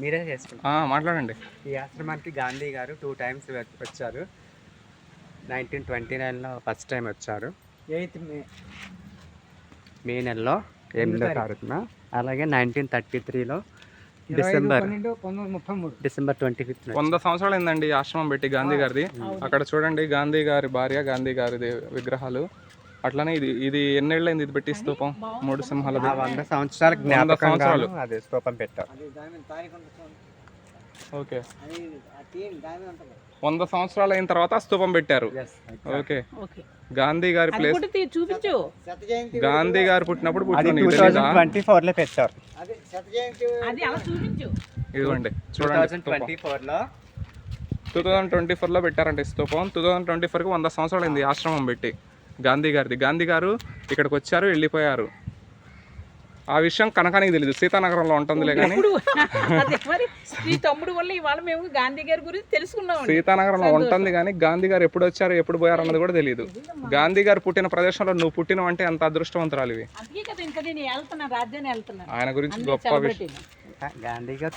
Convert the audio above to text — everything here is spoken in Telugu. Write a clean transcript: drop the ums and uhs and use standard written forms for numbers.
మీరే చేసుకుంటారు. మాట్లాడండి. ఈ ఆశ్రమానికి గాంధీ గారు 2 times వచ్చారు. 1929లో ఫస్ట్ టైం వచ్చారు, 8 మే నెలలో 8వ తారీఖున. అలాగే 1933లో డిసెంబర్ 25th 100 సంవత్సరాలు అయిందండి ఈ ఆశ్రమం పెట్టి గాంధీ గారిది. అక్కడ చూడండి గాంధీ గారి భార్య, గాంధీ గారిది విగ్రహాలు. అట్లానే ఇది ఎన్నేళ్ళైంది ఇది పెట్టి స్తూపం? 3 సింహాలది. 100 సంవత్సరాల జ్ఞాపకంగా అదే స్తూపం పెట్టారు. ఓకే, 100 సంవత్సరాలు అయిన తర్వాత స్తూపం పెట్టారు. ఓకే, గాంధీ గారి ప్లేస్ చూపించు. గాంధీ గారు పుట్టినప్పుడు అది 2024లో పెట్టారు. ఇదిగోండి చూడండి, 2024లో పెట్టారంటే స్తూపం. 2024కి 100 సంవత్సరాలు అయింది ఆశ్రమం పెట్టి గాంధీ గారిది. గాంధీ గారు ఇక్కడికి వచ్చారు, వెళ్ళిపోయారు. ఆ విషయం కనకానికి తెలియదు, సీతానగరంలో ఉంటుందిలే కానీ. సీతానగరంలో ఉంటుంది కానీ గాంధీ గారు ఎప్పుడు వచ్చారు ఎప్పుడు పోయారు అన్నది కూడా తెలియదు. గాంధీ గారు పుట్టిన ప్రదేశంలో నువ్వు పుట్టినవు అంటే అంత అదృష్టవంతురాలివి. ఆయన గురించి గొప్ప విషయం. గాంధీ గారు